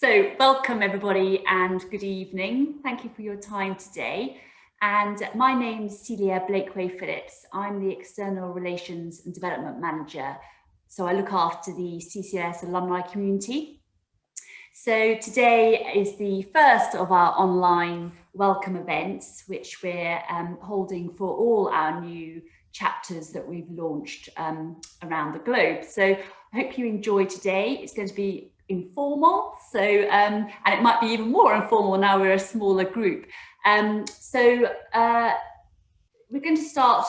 So welcome everybody and good evening. Thank you for your time today. And my name's Celia Blakeway-Phillips. I'm the External Relations and Development Manager. So I look after the CCLS alumni community. So today is the first of our online welcome events, which we're holding for all our new chapters that we've launched around the globe. So I hope you enjoy today. It's going to be informal, so and it might be even more informal now we're a smaller group. We're going to start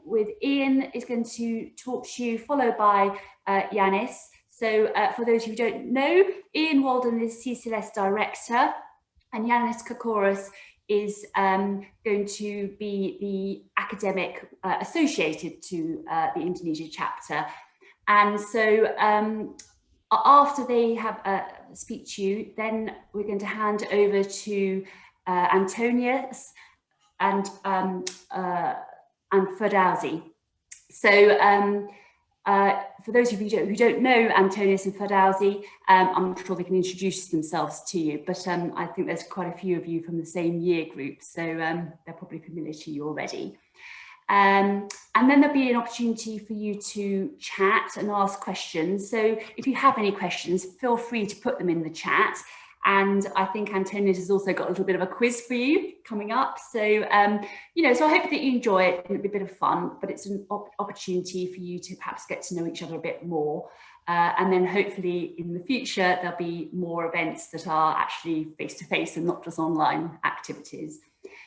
with Ian is going to talk to you, followed by Yanis. So for those who don't know, Ian Walden is CCLS Director and Yanis Kokoros is going to be the academic associated to the Indonesia chapter. And so after they have speak to you, then we're going to hand over to Antonius and Ferdowsi. So for those of you who don't know Antonius and Ferdowsi, I'm sure they can introduce themselves to you, but I think there's quite a few of you from the same year group, so they're probably familiar to you already. And then there'll be an opportunity for you to chat and ask questions. So if you have any questions, feel free to put them in the chat. And I think Antonius has also got a little bit of a quiz for you coming up. So, so I hope that you enjoy it and it'll be a bit of fun, but it's an opportunity for you to perhaps get to know each other a bit more. And then hopefully in the future, there'll be more events that are actually face-to-face and not just online activities.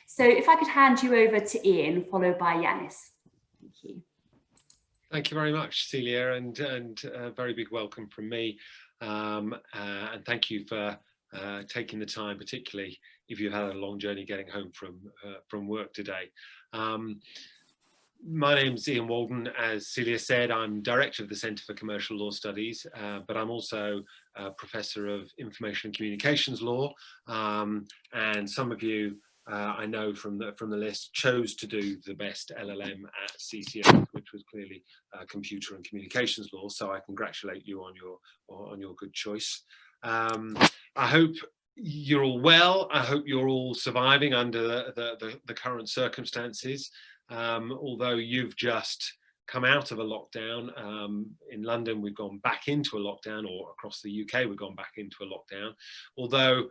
So if I could hand you over to Ian, followed by Yanis. Thank you. Thank you very much, Celia, and a very big welcome from me. And thank you for taking the time, particularly if you've had a long journey getting home from work today. My name's Ian Walden. As Celia said, I'm Director of the Centre for Commercial Law Studies, but I'm also a Professor of Information and Communications Law. And some of you, I know from the list, chose to do the best LLM at CCL, which was clearly Computer and Communications Law. So I congratulate you on your good choice. I hope you're all well. I hope you're all surviving under the current circumstances. Although you've just come out of a lockdown, in London we've gone back into a lockdown, or across the UK we've gone back into a lockdown. Although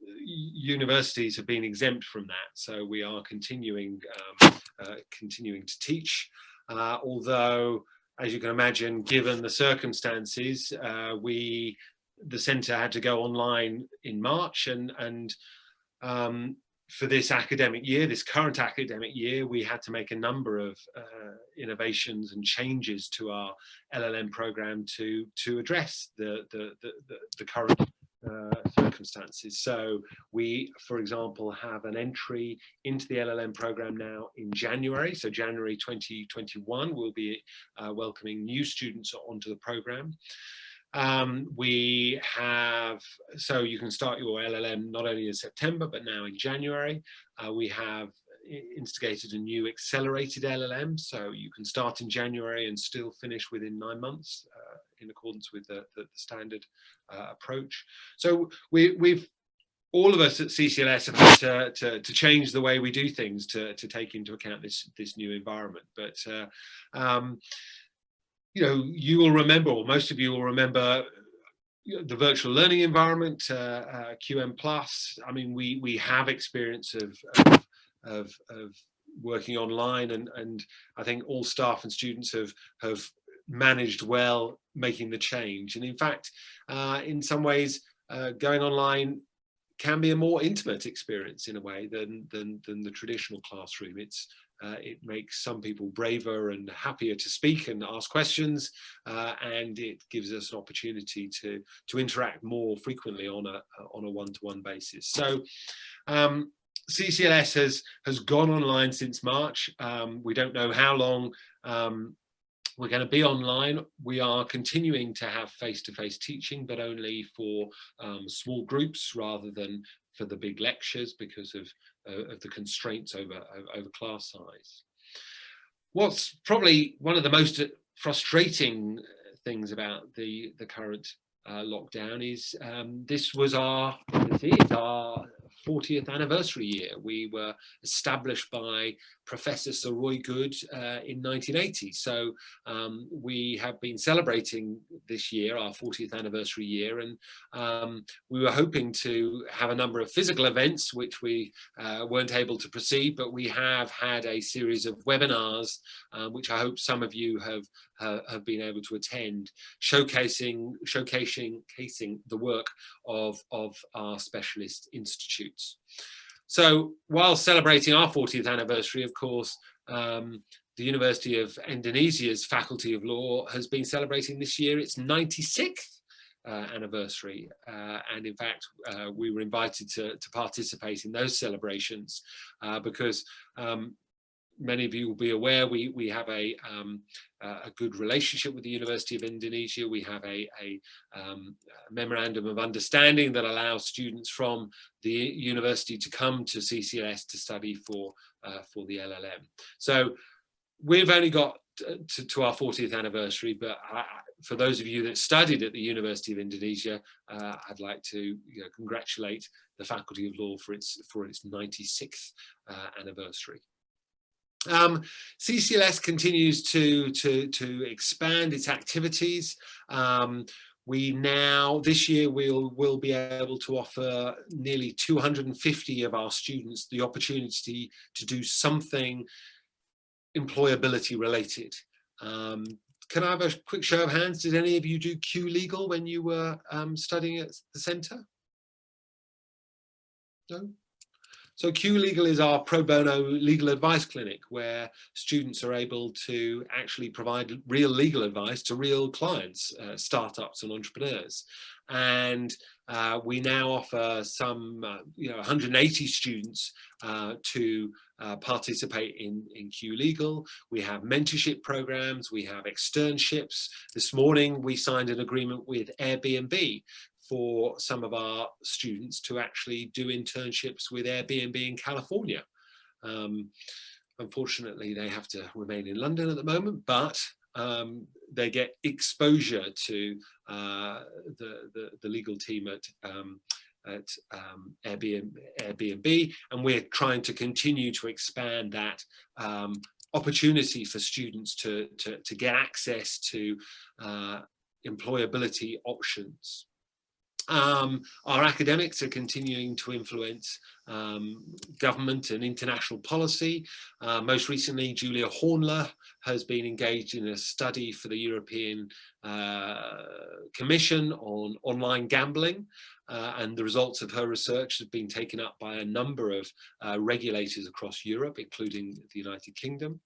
universities have been exempt from that, so we are continuing to teach. Although, as you can imagine, given the circumstances, the centre had to go online in March, and for this academic year, this current academic year, we had to make a number of innovations and changes to our LLM program to address the current circumstances. So we, for example, have an entry into the LLM program now in January. So January 2021, we'll be welcoming new students onto the program. We have, so you can start your LLM not only in September, but now in January. We have instigated a new accelerated LLM, so you can start in January and still finish within 9 months in accordance with the standard approach. So we've all of us at CCLS have had to change the way we do things to take into account this new environment. But you will remember, or most of you will remember, the virtual learning environment, QM+. I mean, we have experience of working online, and I think all staff and students have managed well making the change. And in fact, in some ways, going online can be a more intimate experience in a way than the traditional classroom. It makes some people braver and happier to speak and ask questions, and it gives us an opportunity to interact more frequently on a one-to-one basis. So CCLS has gone online since March. We don't know how long we're going to be online. We are continuing to have face-to-face teaching, but only for small groups rather than for the big lectures because of the constraints over class size. What's probably one of the most frustrating things about the current lockdown is this was our 40th anniversary year. We were established by Professor Sir Roy Good in 1980. So we have been celebrating this year, our 40th anniversary year, and we were hoping to have a number of physical events which we weren't able to proceed, but we have had a series of webinars which I hope some of you have been able to attend, showcasing the work of our specialist institutes. So while celebrating our 40th anniversary, of course, the University of Indonesia's Faculty of Law has been celebrating this year its 96th anniversary, and in fact we were invited to participate in those celebrations because many of you will be aware we have a good relationship with the University of Indonesia. We have a memorandum of understanding that allows students from the university to come to CCLS to study for the LLM. So we've only got to our 40th anniversary, but for those of you that studied at the University of Indonesia, I'd like to congratulate the Faculty of Law for its 96th anniversary. CCLS continues to expand its activities. We now, this year, we'll be able to offer nearly 250 of our students the opportunity to do something employability related. Can I have a quick show of hands? Did any of you do Q Legal when you were studying at the centre? No? So Q Legal is our pro bono legal advice clinic where students are able to actually provide real legal advice to real clients, startups and entrepreneurs. And we now offer some 180 students to participate in Q Legal. We have mentorship programs, we have externships. This morning we signed an agreement with Airbnb for some of our students to actually do internships with Airbnb in California. Unfortunately, they have to remain in London at the moment, but they get exposure to the legal team at Airbnb, and we're trying to continue to expand that opportunity for students to get access to employability options. Our academics are continuing to influence government and international policy. Most recently, Julia Hornler has been engaged in a study for the European Commission on online gambling, and the results of her research have been taken up by a number of regulators across Europe, including the United Kingdom.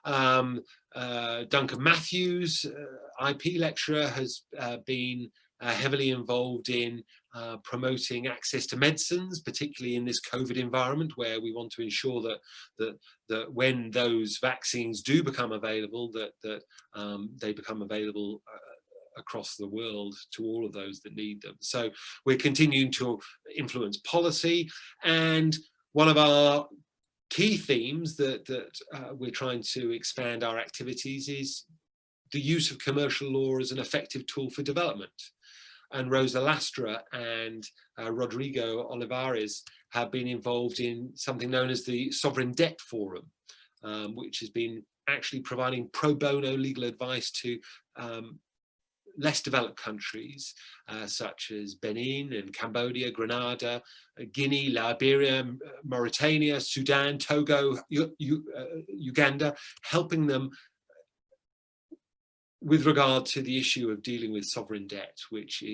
Duncan Matthews, IP lecturer, has been heavily involved in promoting access to medicines, particularly in this COVID environment where we want to ensure that when those vaccines do become available, that they become available across the world to all of those that need them. So we're continuing to influence policy, and one of our key themes that we're trying to expand our activities is the use of commercial law as an effective tool for development. And Rosa Lastra and Rodrigo Olivares have been involved in something known as the Sovereign Debt Forum, which has been actually providing pro bono legal advice to less developed countries such as Benin and Cambodia, Grenada, Guinea, Liberia, Mauritania, Sudan, Togo, Uganda, helping them with regard to the issue of dealing with sovereign debt, which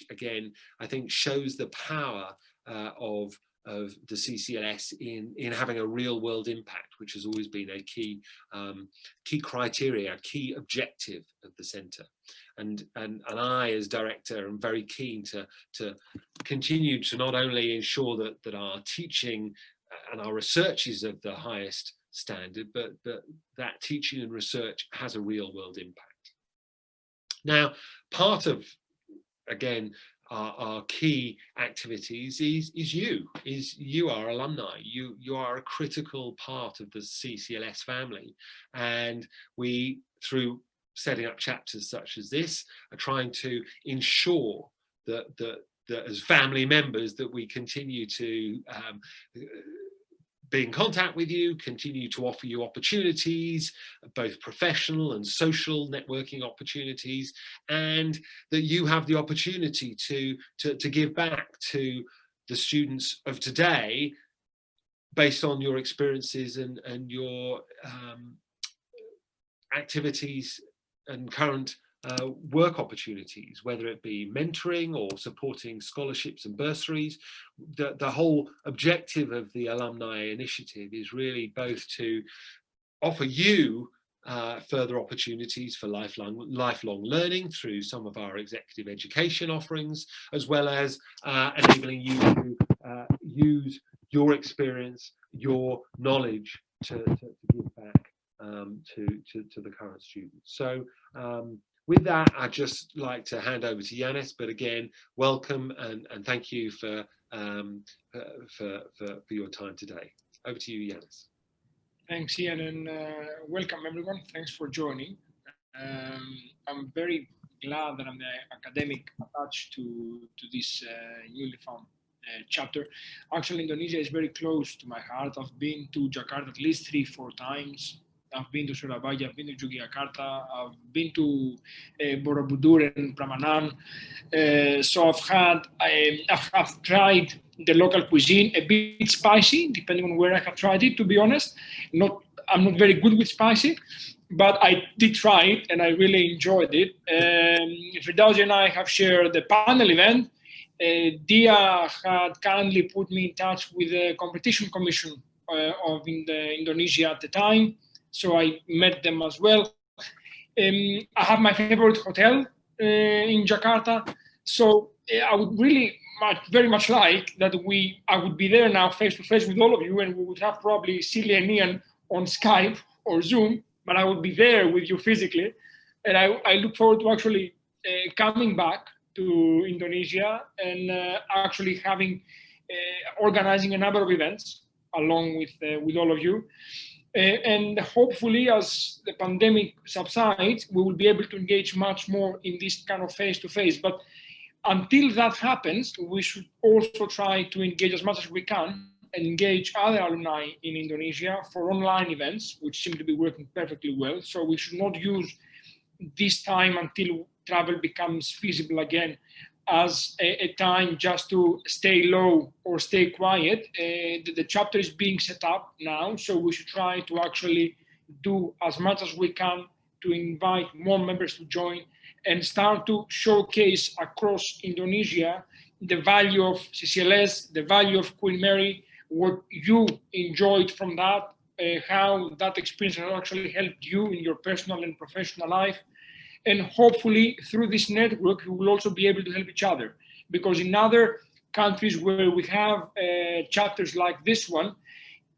again, I think shows the power of the CCLS in having a real world impact, which has always been a key criteria, a key objective of the centre. And I, as director, am very keen to continue to not only ensure that our teaching and our research is of the highest standard, but that teaching and research has a real world impact. Now, part of, again, our key activities is you, our alumni. You are a critical part of the CCLS family, and we, through setting up chapters such as this, are trying to ensure that as family members that we continue to be in contact with you, continue to offer you opportunities, both professional and social networking opportunities, and that you have the opportunity to give back to the students of today based on your experiences and your activities and current work opportunities, whether it be mentoring or supporting scholarships and bursaries. The whole objective of the alumni initiative is really both to offer you further opportunities for lifelong learning through some of our executive education offerings, as well as enabling you to use your experience, your knowledge to give back to the current students. So with that, I'd just like to hand over to Yanis, but again, welcome and thank you for your time today. Over to you, Yanis. Thanks, Ian, and welcome everyone. Thanks for joining. I'm very glad that I'm the academic attached to this newly found chapter. Actually, Indonesia is very close to my heart. I've been to Jakarta at least 3-4 times. I've been to Surabaya, I've been to Yogyakarta, I've been to Borobudur and Prambanan. So I've tried the local cuisine, a bit spicy, depending on where I have tried it, to be honest. I'm not very good with spicy, but I did try it and I really enjoyed it. Firdausi and I have shared the panel event. Dia had kindly put me in touch with the competition commission of Indonesia at the time. So I met them as well. I have my favorite hotel in Jakarta. So I would really very much like that I would be there now face to face with all of you, and we would have probably Celia and Ian on Skype or Zoom, but I would be there with you physically. And I look forward to actually coming back to Indonesia and actually organizing a number of events along with all of you. And hopefully, as the pandemic subsides, we will be able to engage much more in this kind of face-to-face. But until that happens, we should also try to engage as much as we can and engage other alumni in Indonesia for online events, which seem to be working perfectly well. So we should not use this time until travel becomes feasible again as a time just to stay low or stay quiet. The chapter is being set up now, so we should try to actually do as much as we can to invite more members to join and start to showcase across Indonesia the value of CCLS, the value of Queen Mary, what you enjoyed from that, how that experience has actually helped you in your personal and professional life. And hopefully through this network, we will also be able to help each other. Because in other countries where we have chapters like this one,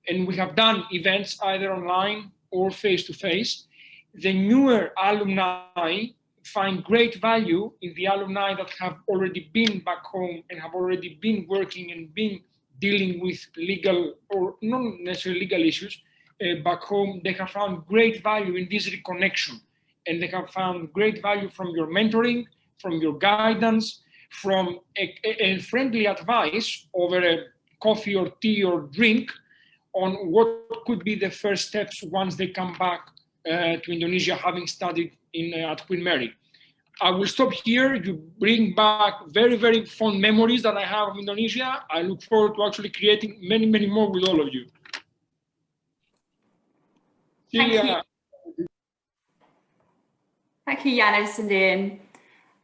and we have done events either online or face-to-face, the newer alumni find great value in the alumni that have already been back home and have already been working and been dealing with legal or not necessarily legal issues back home. They have found great value in this reconnection. And they have found great value from your mentoring, from your guidance, from a friendly advice over a coffee or tea or drink on what could be the first steps once they come back to Indonesia, having studied at Queen Mary. I will stop here. You bring back very, very fond memories that I have of Indonesia. I look forward to actually creating many, many more with all of you. Thank you. Thank you, Yanis and Ian.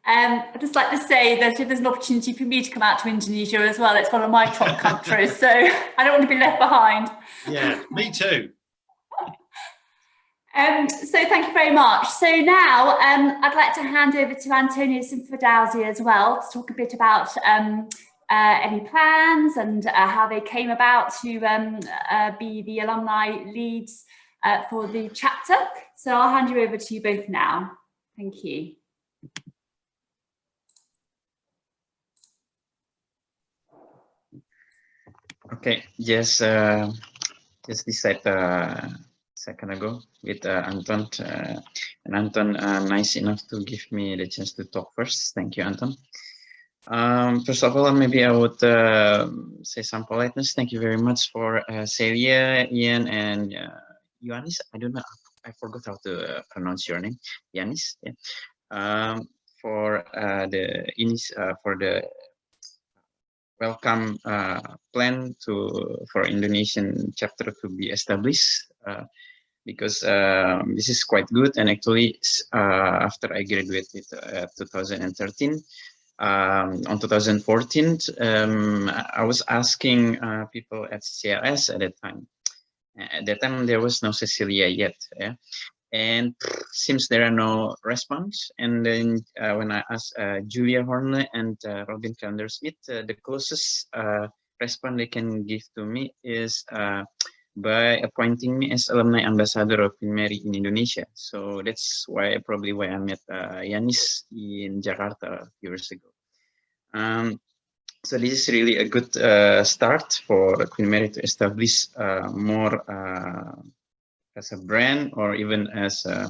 I'd just like to say that if there's an opportunity for me to come out to Indonesia as well, it's one of my top countries, so I don't want to be left behind. Yeah, me too. So thank you very much. So now I'd like to hand over to Antonius and Firdausi as well to talk a bit about any plans and how they came about to be the alumni leads for the chapter. So I'll hand you over to you both now. Thank you. Okay, yes, this set second ago with Anton. And Anton, nice enough to give me the chance to talk first. Thank you, Anton. First of all, maybe I would say some politeness. Thank you very much for Celia, Ian, and Ioannis. I don't know. I forgot how to pronounce your name, Ioannis. Yeah. For the welcome plan for Indonesian chapter to be established, because this is quite good. And actually, after I graduated 2013, on 2014, I was asking people at CRS at that time. At that time, there was no Cecilia yet. Yeah? And seems there are no response. And then when I asked Julia Horne and Robin Calendar-Smith, the closest response they can give to me is by appointing me as alumni ambassador of Queen Mary in Indonesia. So that's probably why I met Ioannis in Jakarta a few years ago. So this is really a good start for Queen Mary to establish more as a brand, or even as a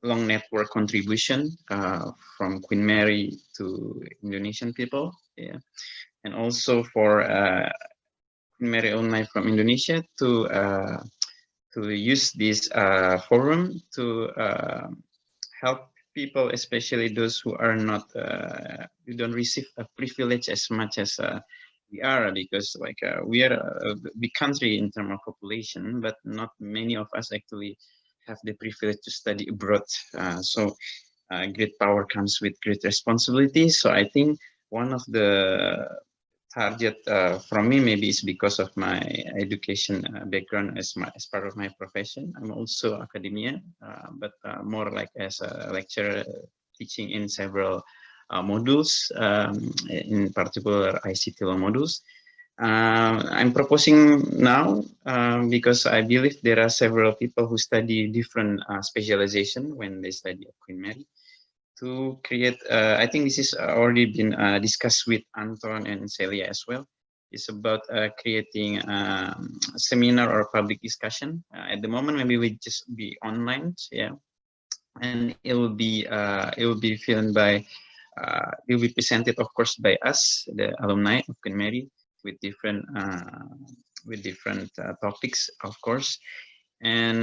long network contribution from Queen Mary to Indonesian people. Yeah. And also for Queen Mary alumni from Indonesia to use this forum to help people, especially those who are not, who don't receive a privilege as much as we are, because like we are a big country in terms of population, but not many of us actually have the privilege to study abroad. So great power comes with great responsibility. So I think one of the target from me maybe is because of my education background as part of my profession. I'm also academia, but more like as a lecturer teaching in several modules, in particular ICT law modules. I'm proposing now because I believe there are several people who study different specialization when they study at Queen Mary, to create, I think this is already been discussed with Anton and Celia as well. It's about creating a seminar or public discussion. At the moment, maybe we just be online, yeah, and it will be filmed by, it will be presented, of course, by us, the alumni of Queen Mary, with different topics, of course. And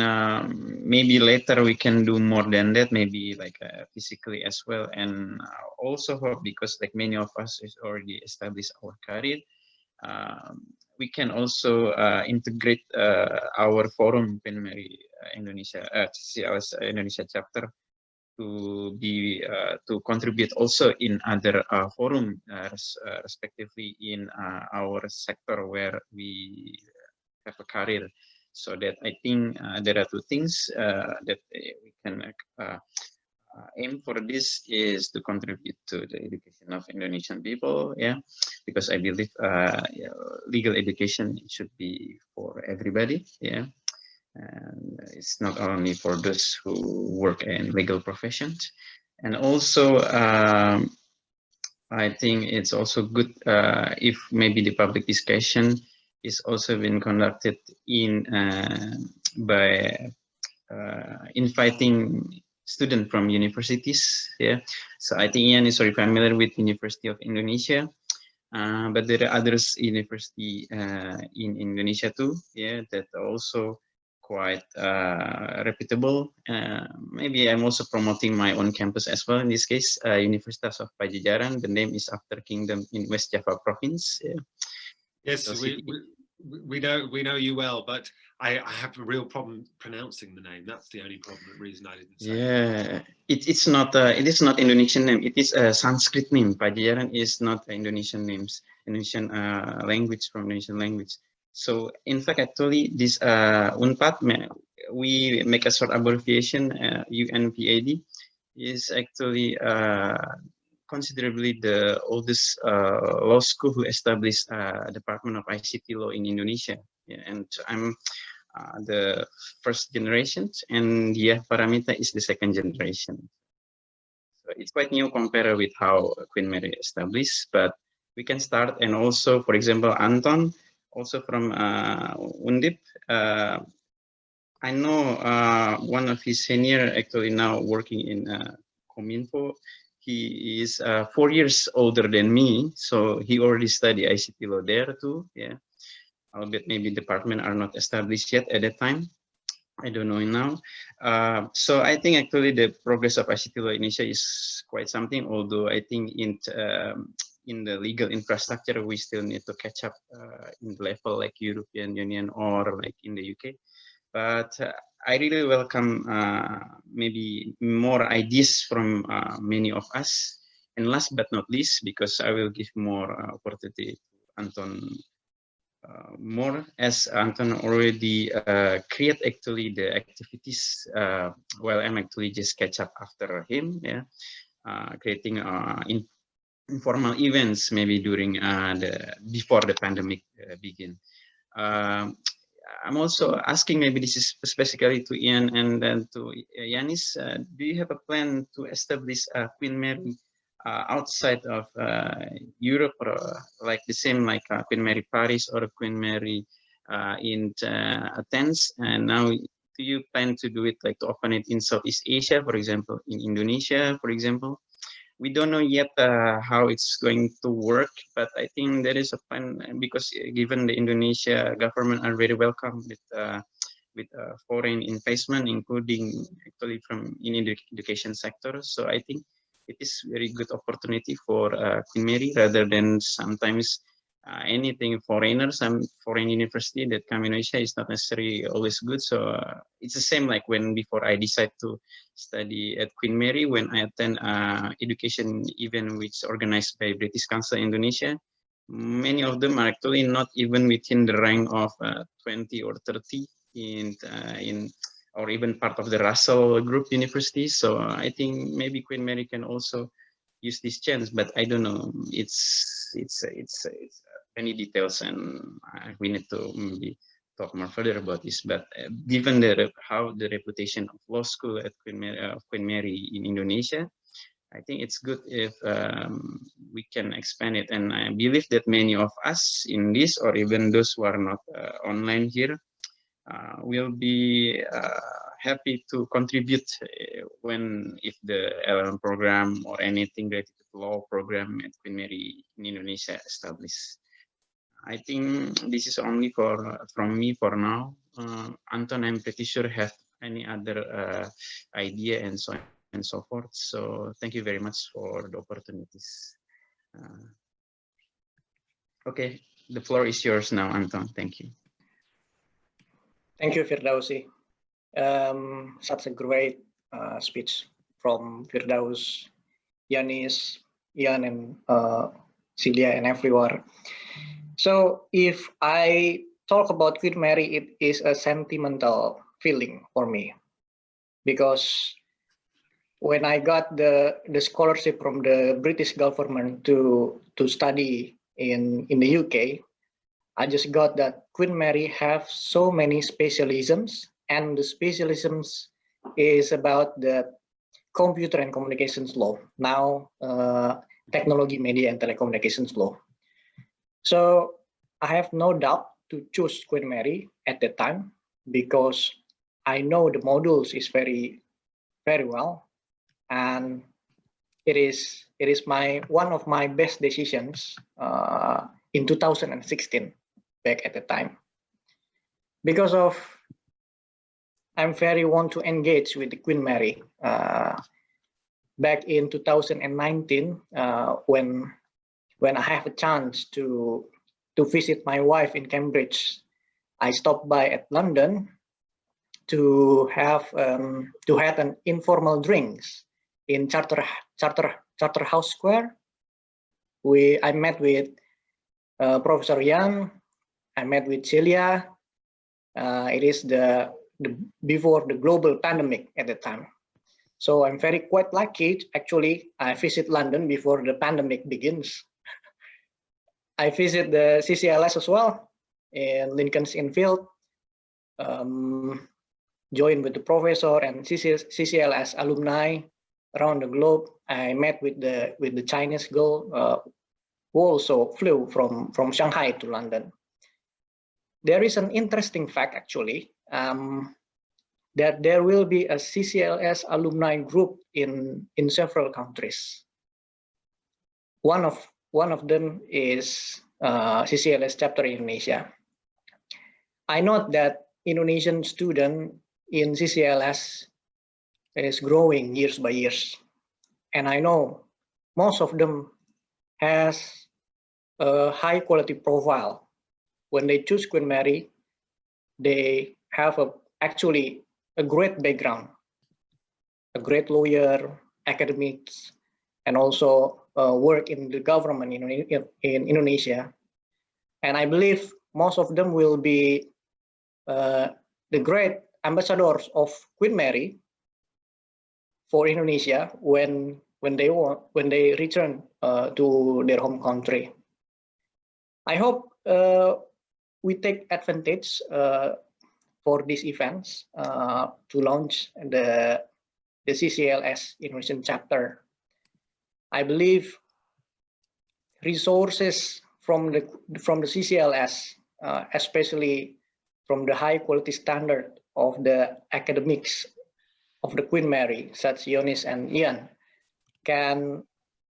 maybe later we can do more than that, maybe like physically as well. And also hope, because like many of us is already established our career, we can also integrate our forum Queen Mary Indonesia, CCLS Indonesia chapter, to be to contribute also in other forum, respectively in our sector where we have a career. So that I think there are two things that we can aim for. This is to contribute to the education of Indonesian people, yeah, because I believe legal education should be for everybody, yeah. And it's not only for those who work in legal professions. And also, I think it's also good if maybe the public discussion is also been conducted in by inviting students from universities. Yeah, so I think Ian is very familiar with University of Indonesia, but there are others university in Indonesia too. Yeah, that also quite reputable. Maybe I'm also promoting my own campus as well. In this case, Universitas of Pajajaran. The name is after Kingdom in West Java Province. Yeah. Yes, we know you well, but I have a real problem pronouncing the name. That's the only problem. The reason I didn't say. Yeah, it is not Indonesian name. It is a Sanskrit name. Pajajaran is not Indonesian names. Indonesian language from Indonesian language. So in fact, actually, this UNPAD, we make a short abbreviation. UNPAD is actually considerably the oldest law school who established Department of ICT law in Indonesia. Yeah, and I'm the first generation, and yeah, Paramita is the second generation. So it's quite new compared with how Queen Mary established, but we can start. And also, for example, Anton, also from Undip, I know one of his senior actually now working in Kominfo. He is 4 years older than me, so he already studied ICT law there too. Yeah, albeit maybe department are not established yet at that time. I don't know now. So I think actually the progress of ICT law in Indonesia is quite something. Although I think in the legal infrastructure we still need to catch up in the level like European Union or like in the UK. But I really welcome maybe more ideas from many of us. And last but not least, because I will give more opportunity to Anton more, as Anton already create actually the activities while I'm actually just catch up after him, yeah, creating informal events maybe during before the pandemic begin. I'm also asking, maybe this is specifically to Ian and then to Yanis, do you have a plan to establish Queen Mary outside of Europe, or like the same like Queen Mary Paris or Queen Mary in Athens? And now do you plan to do it like to open it in Southeast Asia, for example, in Indonesia, for example? We don't know yet how it's going to work, but I think there is a plan, because given the Indonesia government are very welcome with foreign investment, including actually from in education sector. So I think it is very good opportunity for Queen Mary, rather than sometimes anything foreigner, some foreign university that come in Asia is not necessarily always good. So it's the same like when before I decide to study at Queen Mary, when I attend education event which organized by British Council Indonesia, many of them are actually not even within the rank of 20 or 30 in or even part of the Russell Group universities. So I think maybe Queen Mary can also use this chance, but I don't know. It's many details, and we need to maybe talk more further about this. But given how the reputation of law school at Queen Mary in Indonesia, I think it's good if we can expand it. And I believe that many of us in this, or even those who are not online here, will be happy to contribute if the LLM program or anything related to law program at Queen Mary in Indonesia established. I think this is only from me for now. Anton, I'm pretty sure have any other idea and so on and so forth. So thank you very much for the opportunities. Okay, the floor is yours now, Anton. Thank you. Thank you, Firdausi. Such a great speech from Firdaus, Yanis, Ian, and Celia, and everyone. So if I talk about Queen Mary, it is a sentimental feeling for me, because when I got the scholarship from the British government to study in the UK, I just got that Queen Mary have so many specialisms, and the specialisms is about the computer and communications law, now technology, media, and telecommunications law. So I have no doubt to choose Queen Mary at that time, because I know the modules is very, very well, and it is one of my best decisions in 2016 back at the time, because of I'm very want to engage with the Queen Mary back in 2019 when I have a chance to visit my wife in Cambridge. I stopped by at London to have an informal drinks in Charterhouse Square. I met with Professor Yang. I met with Celia. It is before the global pandemic at the time. So I'm quite lucky. Actually, I visit London before the pandemic begins. I visit the CCLS as well in Lincoln's Inn Field. Joined with the professor and CCLS alumni around the globe. I met with the Chinese girl who also flew from Shanghai to London. There is an interesting fact, actually. that there will be a CCLS alumni group in several countries. One of them is CCLS chapter Indonesia. I note that Indonesian student in CCLS is growing years by years, and I know most of them has a high quality profile. When they choose Queen Mary, they have actually a great background, a great lawyer, academics, and also work in the government in Indonesia. And I believe most of them will be the great ambassadors of Queen Mary for Indonesia when they return to their home country. I hope we take advantage for these events to launch the CCLS Indonesian chapter. I believe resources from the CCLS, especially from the high quality standard of the academics of the Queen Mary, such Yonis and Ian, can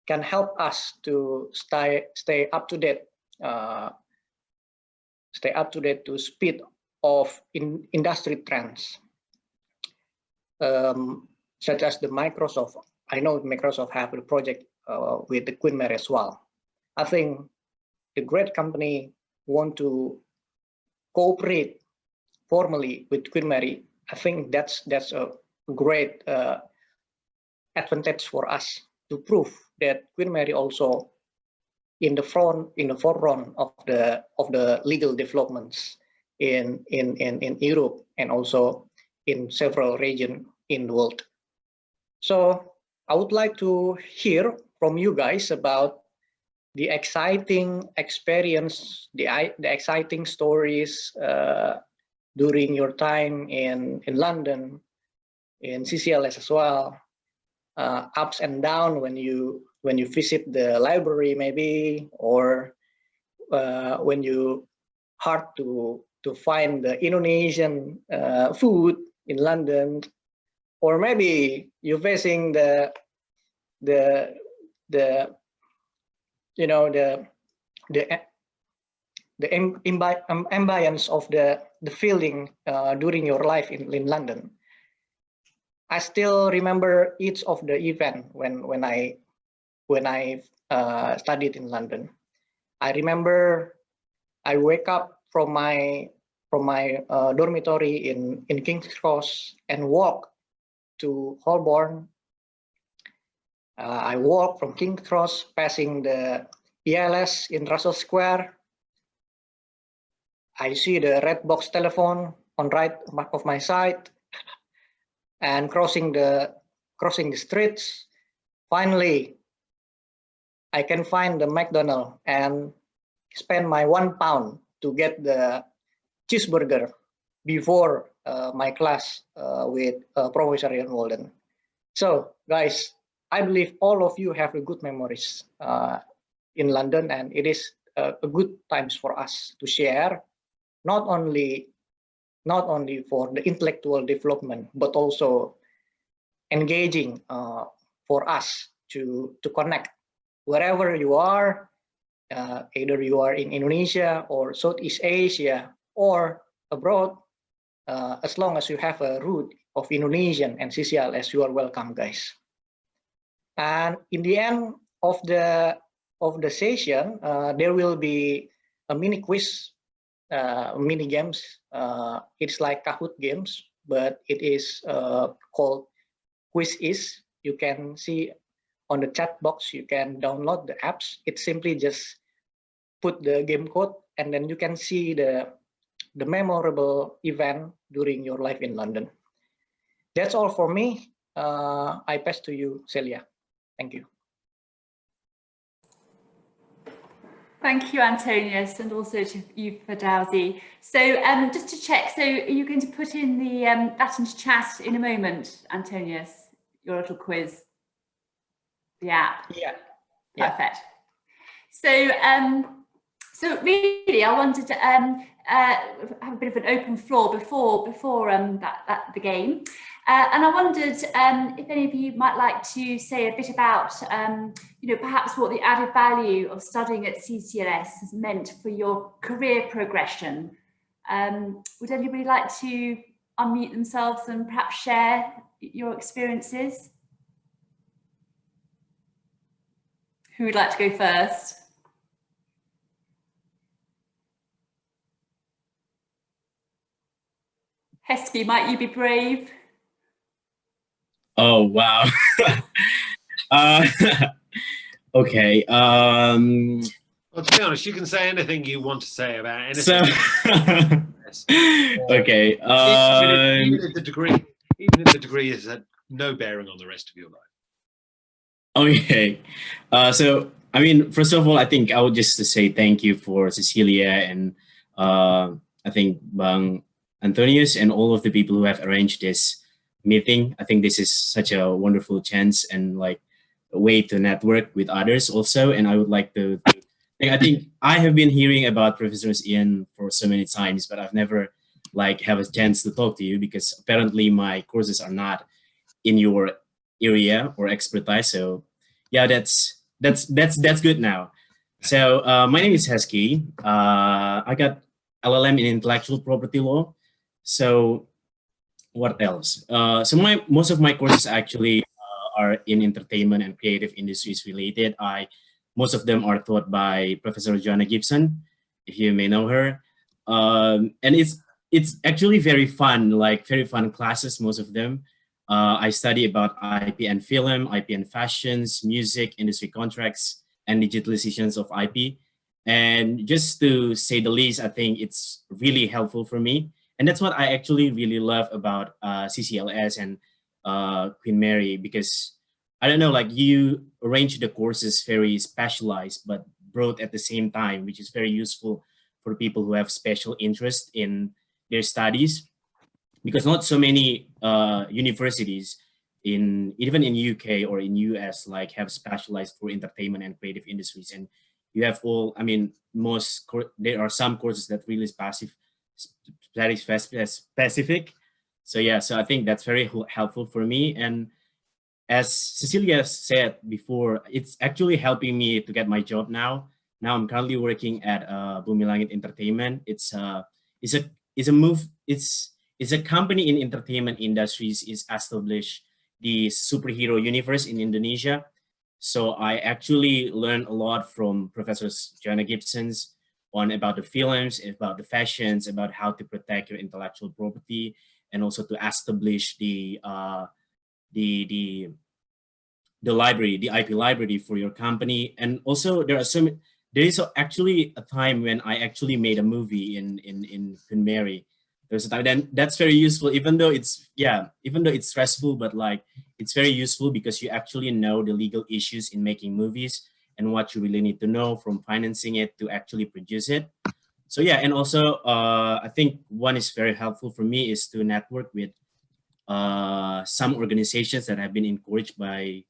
help us to stay up to date, to speed of industry trends, such as the Microsoft. I know Microsoft have a project with the Queen Mary as well. I think the great company want to cooperate formally with Queen Mary. I think that's a great advantage for us to prove that Queen Mary also in the forefront of the legal developments in Europe and also in several regions in the world. So I would like to hear from you guys about the exciting experience, the exciting stories during your time in London, in CCLS as well, ups and downs when you visit the library maybe, or when you hard to find the Indonesian food in London, or maybe you're facing the ambience of the feeling during your life in London. I still remember each of the event when I studied in London. I remember I wake up from my dormitory in King's Cross and walk to Holborn. I walk from King's Cross, passing the ELS in Russell Square. I see the red box telephone on right of my side, and crossing the streets. Finally, I can find the McDonald's and spend my £1 to get the cheeseburger before my class with Professor Ian Walden. So, guys, I believe all of you have good memories in London, and it is a good times for us to share, not only for the intellectual development, but also engaging for us to connect wherever you are, either you are in Indonesia or Southeast Asia or abroad. As long as you have a root of Indonesian and CCLS, you are welcome, guys. And in the end of the session, there will be a mini quiz, mini games. It's like Kahoot games, but it is called Quiz-Is. You can see on the chat box, you can download the apps. It's simply just put the game code, and then you can see the memorable event during your life in London. That's all for me. I pass to you, Celia. Thank you. Thank you, Antonius, and also to you, Ferdowsi. So just to check, so are you going to put in the that into chat in a moment, Antonius, your little quiz, the app? Yeah. Perfect. So So really, I wanted to have a bit of an open floor before the game, and I wondered if any of you might like to say a bit about, perhaps what the added value of studying at CCLS has meant for your career progression. Would anybody like to unmute themselves and perhaps share your experiences? Who would like to go first? Heskey, might you be brave? Oh, wow. Okay. Well, to be honest, you can say anything you want to say about anything. So, okay. Even if the degree has had no bearing on the rest of your life. Okay. So, I mean, first of all, I think I would just say thank you for Cecilia and I think Bang Antonius and all of the people who have arranged this meeting. I think this is such a wonderful chance and like a way to network with others also. And I would like to I think I have been hearing about Professor Ian for so many times, but I've never like have a chance to talk to you because apparently my courses are not in your area or expertise. So yeah, that's good now. So my name is Heskey. I got LLM in intellectual property law. So what else? So most of my courses actually are in entertainment and creative industries related. Most of them are taught by Professor Joanna Gibson, if you may know her. And it's actually very fun, like very fun classes, most of them. I study about IP and film, IP and fashions, music, industry contracts, and digitalizations of IP. And just to say the least, I think it's really helpful for me. And that's what I actually really love about CCLS and Queen Mary, because I don't know, like you arrange the courses very specialized, but broad at the same time, which is very useful for people who have special interest in their studies, because not so many universities even in UK or in US like have specialized for entertainment and creative industries. And you have all, I mean, there are some courses that really very specific. So yeah, so I think that's very helpful for me. And as Cecilia said before, it's actually helping me to get my job now. Now I'm currently working at Bumi Langit Entertainment. It's a company in entertainment industries is established the superhero universe in Indonesia. So I actually learned a lot from Professors Joanna Gibson's on about the films, about the fashions, about how to protect your intellectual property, and also to establish the library, the IP library for your company. And also there is actually a time when I actually made a movie in Queen Mary. There's a time, then that's very useful, even though it's stressful, but like it's very useful because you actually know the legal issues in making movies and what you really need to know from financing it to actually produce it. So yeah, and also I think one is very helpful for me is to network with some organizations that have been encouraged by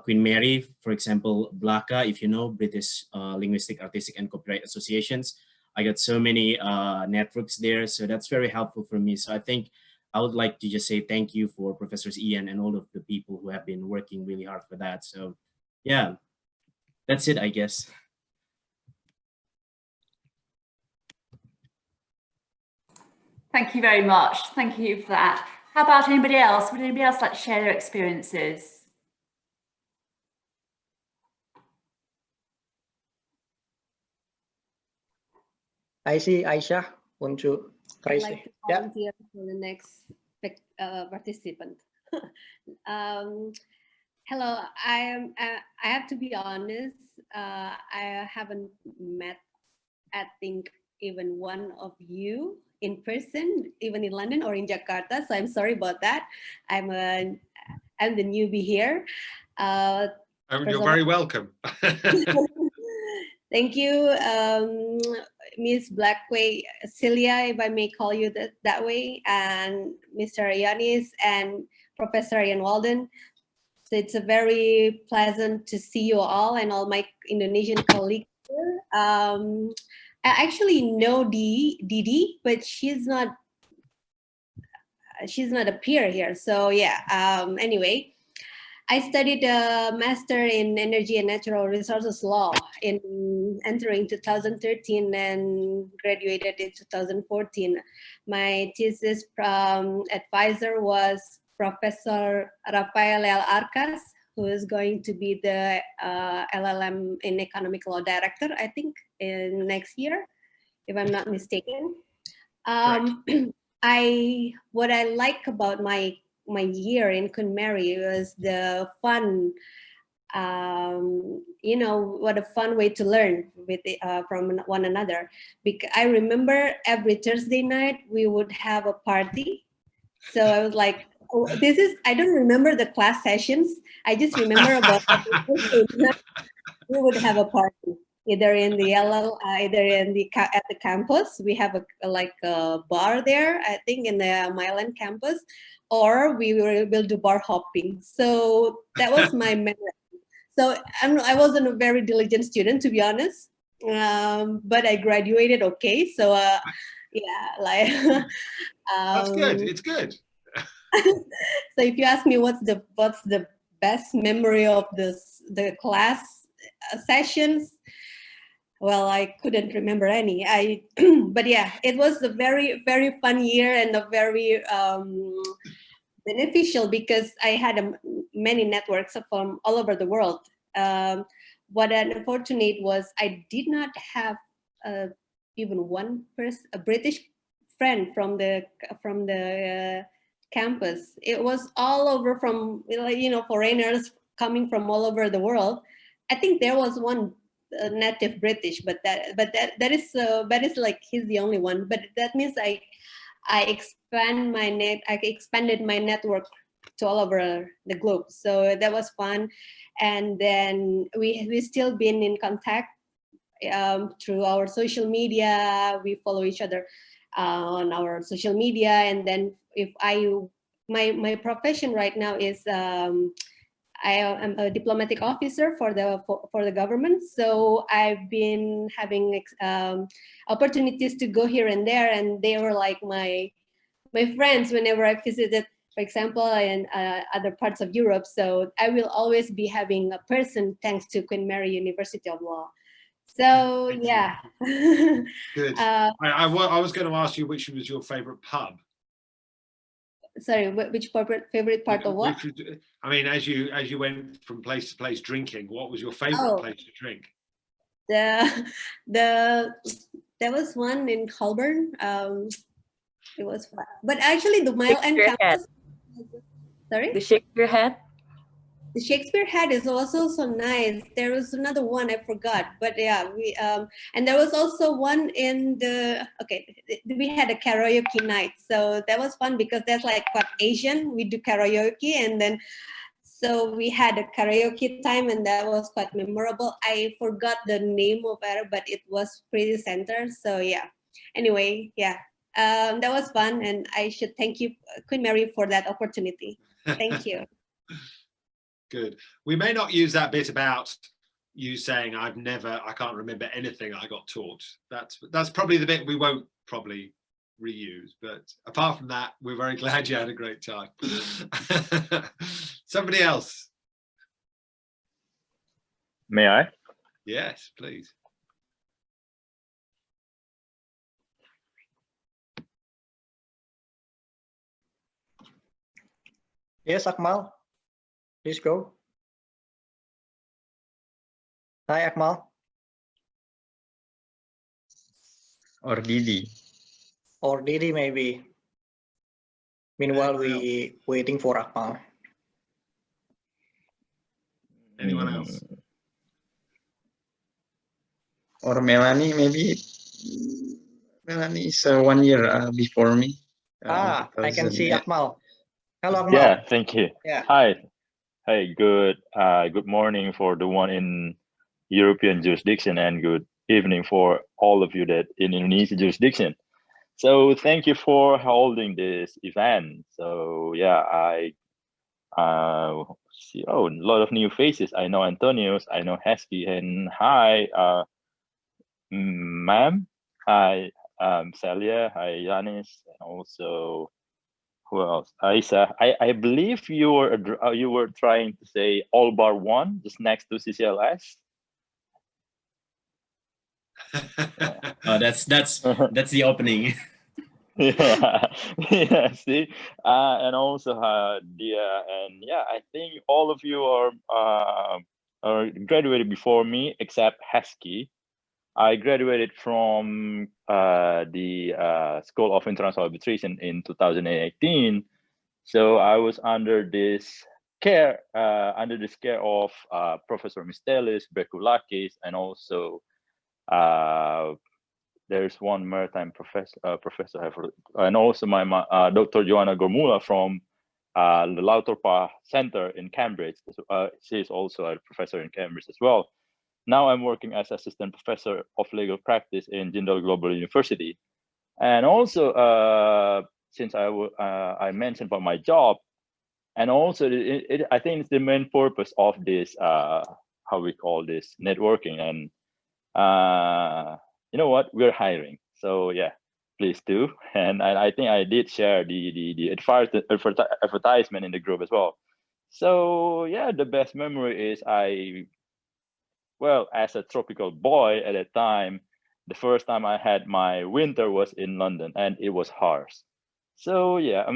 Queen Mary, for example, BLACA, if you know, British Linguistic, Artistic and Copyright Associations. I got so many networks there, so that's very helpful for me. So I think I would like to just say thank you for Professors Ian and all of the people who have been working really hard for that. So yeah, that's it, I guess. Thank you very much. Thank you for that. How about anybody else? Would anybody else like to share their experiences? I see Aisha want to I'd raise like to yeah. volunteer for the next participant. Hello, I have to be honest. I haven't met, I think, even one of you in person, even in London or in Jakarta. So I'm sorry about that. I'm the newbie here. You're very welcome. Thank you, Ms. Blackway, Celia, if I may call you that way, and Mr. Yanis and Professor Ian Walden. So it's a very pleasant to see you all and all my Indonesian colleagues I actually know Didi, but she's not a peer here. So yeah. Anyway, I studied a master in energy and natural resources law in entering 2013 and graduated in 2014. My thesis advisor was Professor Rafael L. Arcas, who is going to be the LLM in economic law director, I think, in next year, if I'm not mistaken. What I like about my year in Queen Mary was the fun. What a fun way to learn from one another. Because I remember every Thursday night we would have a party. So I was like, oh, I don't remember the class sessions. I just remember about we would have a party either in the at the campus. We have a bar there, I think, in the Milan campus, or we'll do bar hopping. So that was my memory. So I wasn't a very diligent student, to be honest, but I graduated okay. So yeah, like That's good. It's good. so if you ask me what's the best memory of the class sessions, well, I couldn't remember any. But yeah, it was a very, very fun year and a very beneficial because I had many networks from all over the world. What unfortunate was I did not have even one person, a British friend from the campus. It was all over from foreigners coming from all over the world. I think there was one native British, but that is like he's the only one. But that means I expanded my network to all over the globe. So that was fun, and then we still been in contact through our social media. We follow each other on our social media, and then my profession right now is I am a diplomatic officer for the government. So I've been having opportunities to go here and there, and they were like my friends whenever I visited, for example, in other parts of Europe. So I will always be having a person thanks to Queen Mary University of Law. So yeah. Good. I was going to ask you which was your favorite pub. Sorry, which favorite part of what? I mean, as you went from place to place drinking, what was your favorite place to drink? There was one in Holborn. It was fun, but actually the Mile End campus. Sorry, the Shakespeare Head. The Shakespeare Head is also so nice. There was another one I forgot, but yeah, we and there was also one in we had a karaoke night, so that was fun because that's like quite Asian. We do karaoke, and then so we had a karaoke time, and that was quite memorable. I forgot the name of it, but it was pretty center. So yeah. Anyway, yeah, that was fun, and I should thank you, Queen Mary, for that opportunity. Thank you. Good. We may not use that bit about you saying I can't remember anything I got taught. That's probably the bit we won't probably reuse. But apart from that, we're very glad you had a great time. Somebody else. May I? Yes, please. Yes, Akmal. Please go. Hi, Akmal. Or Didi. Or Didi, maybe. Meanwhile, we waiting for Akmal. Anyone else? Or Melanie, maybe. Melanie is 1 year before me. I can see Akmal. Hello, Akmal. Yeah, thank you. Yeah. Hi. Hey, good morning for the one in European jurisdiction, and good evening for all of you that in Indonesian jurisdiction. So thank you for holding this event. So yeah, I see a lot of new faces. I know Antonius, I know Hesky, and hi Ma'am. Hi, Celia. Hi, Yanis. And also, who else? Isa. I believe you were trying to say all bar one, just next to CCLS. That's the opening. Yeah, yeah. See, and also Dia, and yeah, I think all of you are graduated before me, except Hesky. I graduated from the School of International Arbitration in 2018. So I was under this care of Professor Mistelis, Bekulakis, and also there's one maritime professor, and also my Dr. Joanna Gormula from the Lauterpa Center in Cambridge. She is also a professor in Cambridge as well. Now I'm working as assistant professor of legal practice in Jindal Global University. And also, since I mentioned about my job, and also I think it's the main purpose of this, how we call this, networking. And you know what, we're hiring. So yeah, please do. And I think I did share the advertisement in the group as well. So yeah, the best memory is well, as a tropical boy at that time, the first time I had my winter was in London, and it was harsh. So yeah,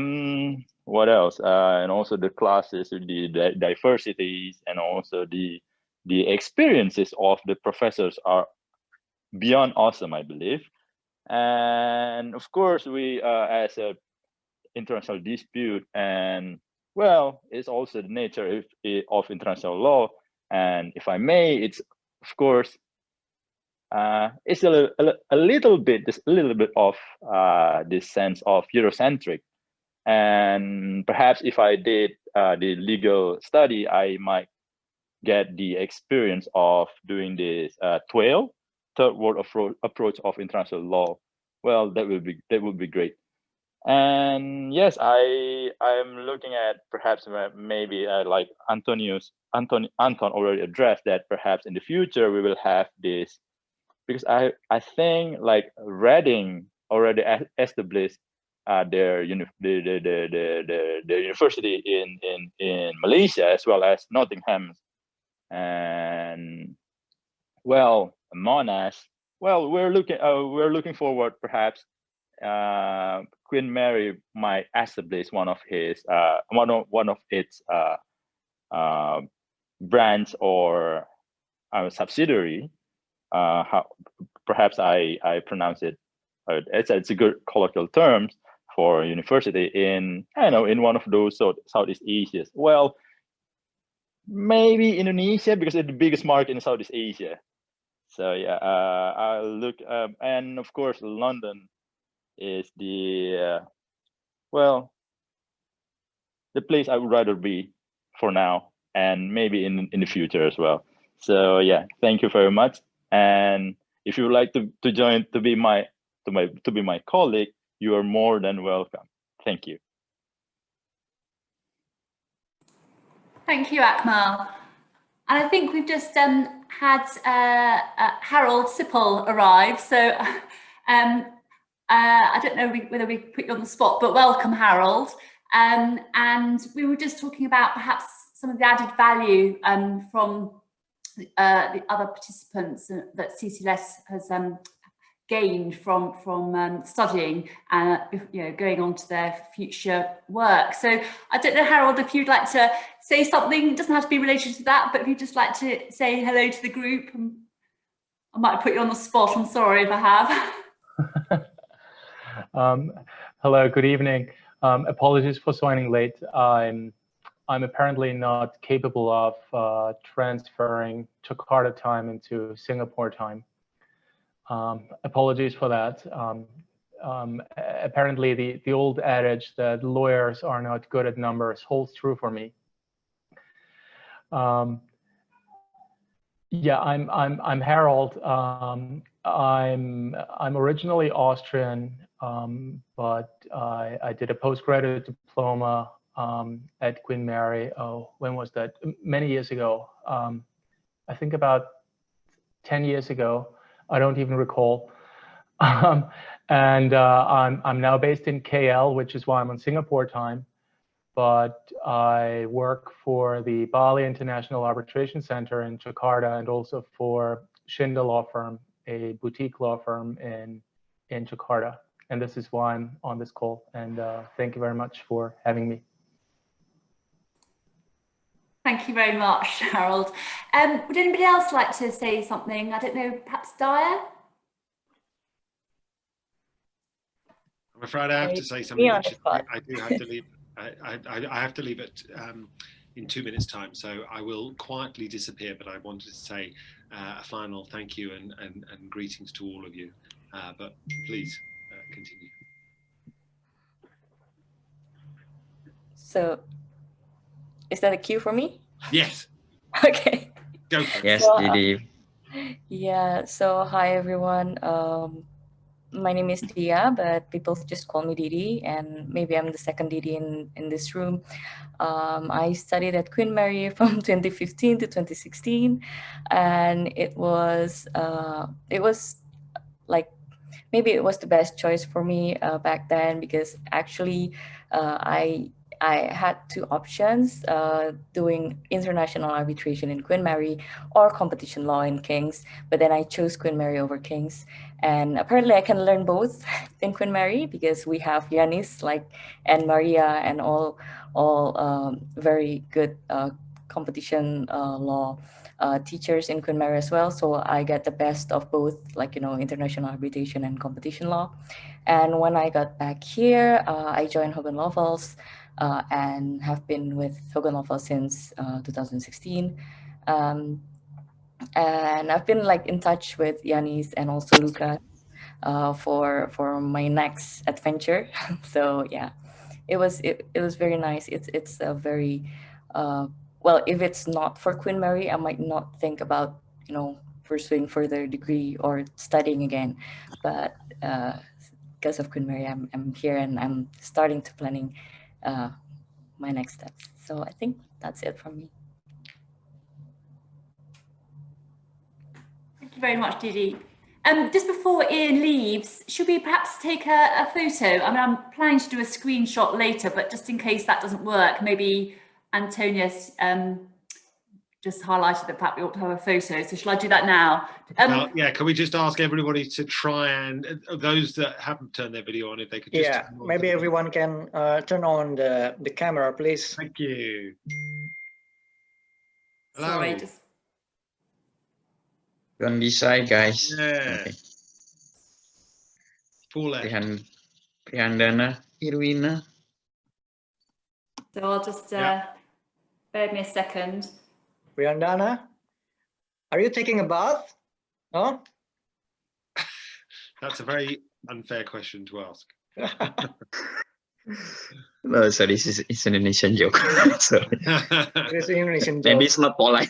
what else? And also the classes, the diversities, and also the experiences of the professors are beyond awesome, I believe. And of course, we as a international dispute, and well, it's also the nature of international law. And if I may, it's of course, it's a little bit, just a little bit of this sense of Eurocentric. And perhaps if I did the legal study, I might get the experience of doing this TWAIL, third world approach of international law. Well, that would be great. And yes, I'm looking at perhaps maybe like Anton already addressed that perhaps in the future we will have this, because I think like Reading already established their university in Malaysia, as well as Nottingham, and well, Monash. Well, we're looking forward perhaps. Queen Mary might establish one of its branch or subsidiary. How perhaps I pronounce it. It's a good colloquial term for university in, I don't know, in one of those Southeast Asia. Well, maybe Indonesia, because it's the biggest market in Southeast Asia. So yeah, I'll look, and of course London is the well, the place I would rather be for now, and maybe in the future as well. So yeah, thank you very much. And if you would like to join to be my colleague, you are more than welcome. Thank you. Thank you, Akmal. And I think we've just had Harold Sipple arrive. So I don't know whether we put you on the spot, but welcome, Harold. And we were just talking about perhaps some of the added value from the other participants that CCLS has gained from studying and going on to their future work. So I don't know, Harold, if you'd like to say something. It doesn't have to be related to that, but if you'd just like to say hello to the group. I might have put you on the spot. I'm sorry if I have. Hello, good evening. Apologies for joining late. I'm apparently not capable of transferring Jakarta time into Singapore time. Apologies for that. Apparently the old adage that lawyers are not good at numbers holds true for me. Yeah, I'm Harold. I'm originally Austrian, but I did a postgraduate diploma at Queen Mary. Oh, when was that? Many years ago. I think about 10 years ago. I don't even recall. And I'm now based in KL, which is why I'm on Singapore time. But I work for the Bali International Arbitration Center in Jakarta and also for Schindler Law Firm, a boutique law firm in Jakarta. And this is why I'm on this call. And thank you very much for having me. Thank you very much, Harold. Would anybody else like to say something? I don't know, perhaps Daya? I'm afraid I have to say something. Me on the spot. I do have to leave. I have to leave it in 2 minutes' time, so I will quietly disappear. But I wanted to say a final thank you and greetings to all of you. But please continue. So, is that a cue for me? Yes. Okay. Go for it. Yes, So, Didi. Yeah. So, hi everyone. My name is Dia, but people just call me Didi, and maybe I'm the second Didi in this room. I studied at Queen Mary from 2015 to 2016, and it was like, maybe it was the best choice for me back then, because actually I had two options, doing international arbitration in Queen Mary or competition law in King's, but then I chose Queen Mary over King's. And apparently I can learn both in Queen Mary, because we have Yanis and Maria and all very good competition law teachers in Queen Mary as well. So I get the best of both, international arbitration and competition law. And when I got back here, I joined Hogan Law Firms and have been with Hogan Law Firms since 2016. And I've been in touch with Yanis and also Lucas for my next adventure. So yeah, it was very nice. It's a very well, if it's not for Queen Mary, I might not think about pursuing further degree or studying again. But because of Queen Mary, I'm here and I'm starting to planning my next steps. So I think that's it from me. Thank you very much, Didi. Just before Ian leaves, should we perhaps take a photo? I mean, I'm planning to do a screenshot later, but just in case that doesn't work, maybe Antonius just highlighted the fact we ought to have a photo. So shall I do that now? Yeah, can we just ask everybody to try and, those that haven't turned their video on, if they could just... Yeah, maybe everyone can turn on the camera, please. Thank you. Hello. Sorry, just... Don't be shy, guys. Yeah. Okay. Full left. Prihandana, Irwina. So I'll just bear with me a second. Prihandana, are you taking a bath? No? That's a very unfair question to ask. No, sorry, it's an Indonesian joke. Sorry. It's an Indonesian joke. Maybe it's not polite.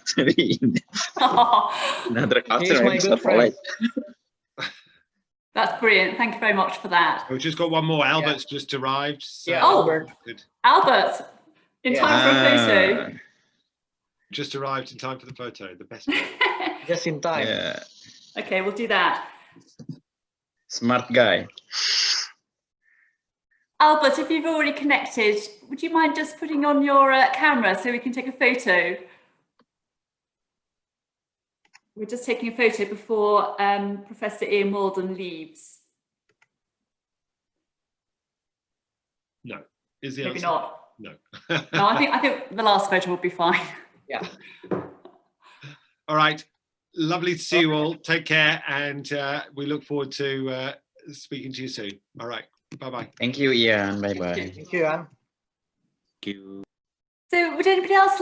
Another culture, my it's good not polite. That's brilliant. Thank you very much for that. We've just got one more. Albert's just arrived. So Yeah, Oh. Albert. good. Albert, in Yeah. time for a photo. Just arrived in time for the photo. The best bit. Just in time. Yeah, Okay, we'll do that. smart guy. Albert, if you've already connected, would you mind just putting on your camera so we can take a photo? We're just taking a photo before Professor Ian Walden leaves. No. Is the Maybe answer? not. No. No, I think the last photo will be fine. Yeah. All right. Lovely to see you all. Take care, and we look forward to speaking to you soon. All right. Bye-bye. Thank you, Ian. Bye-bye. Thank you, Anne. Thank you. So would anybody else